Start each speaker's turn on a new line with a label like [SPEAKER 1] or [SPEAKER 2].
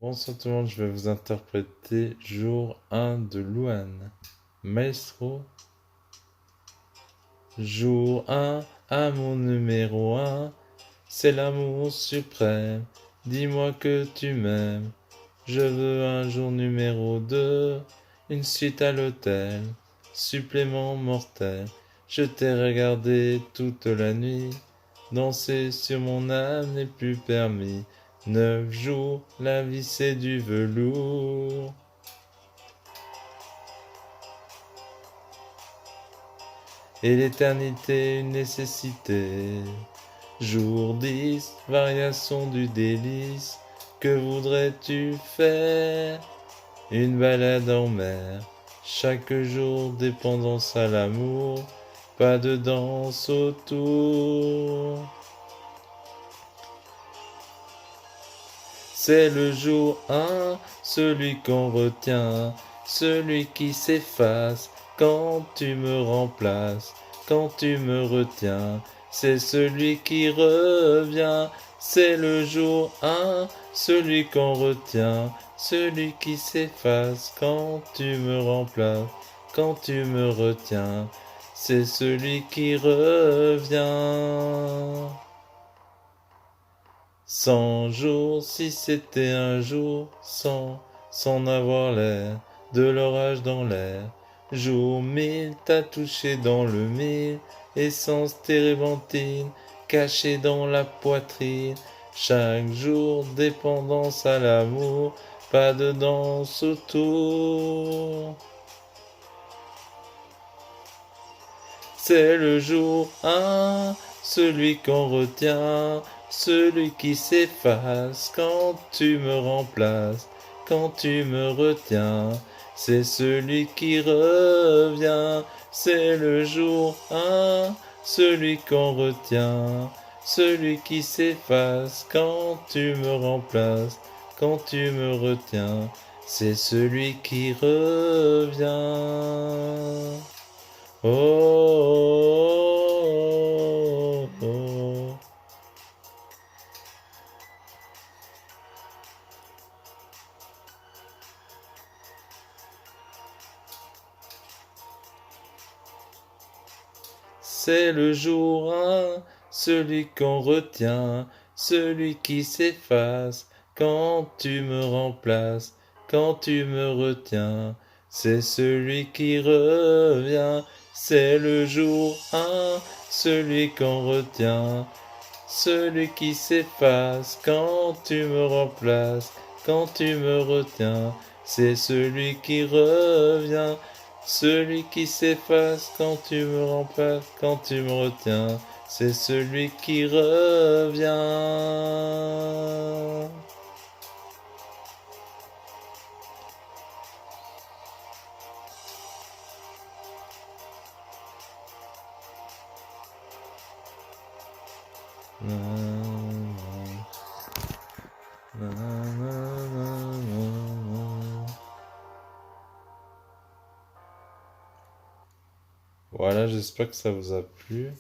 [SPEAKER 1] Bonsoir tout le monde, je vais vous interpréter jour 1 de Louane. Maestro. Jour 1, à mon numéro 1, c'est l'amour suprême. Dis-moi que tu m'aimes. Je veux un jour numéro 2, une suite à l'hôtel, supplément mortel. Je t'ai regardé toute la nuit, danser sur mon âme n'est plus permis. 9 jours, la vie c'est du velours. Et l'éternité une nécessité. Jour 10, variation du délice. Que voudrais-tu faire? Une balade en mer. Chaque jour, dépendance à l'amour. Pas de danse autour. C'est le jour 1, celui qu'on retient, celui qui s'efface quand tu me remplaces, quand tu me retiens. C'est celui qui revient, c'est le jour 1, celui qu'on retient, celui qui s'efface quand tu me remplaces, quand tu me retiens. C'est celui qui revient. 100 jours, si c'était un jour, sans avoir l'air de l'orage dans l'air. Jour 1000, t'as touché dans le mille, essence térébenthine, cachée dans la poitrine. Chaque jour, dépendance à l'amour, pas de danse autour. C'est le jour 1, celui qu'on retient, celui qui s'efface quand tu me remplaces, quand tu me retiens. C'est celui qui revient, c'est le jour 1, celui qu'on retient, celui qui s'efface quand tu me remplaces, quand tu me retiens. C'est celui qui revient. Oh, oh, oh, oh. C'est le jour 1, celui qu'on retient, celui qui s'efface quand tu me remplaces, quand tu me retiens. C'est celui qui revient, c'est le jour 1, celui qu'on retient, celui qui s'efface quand tu me remplaces, quand tu me retiens. C'est celui qui revient, celui qui s'efface quand tu me remplaces, quand tu me retiens. C'est celui qui revient. Voilà, j'espère que ça vous a plu.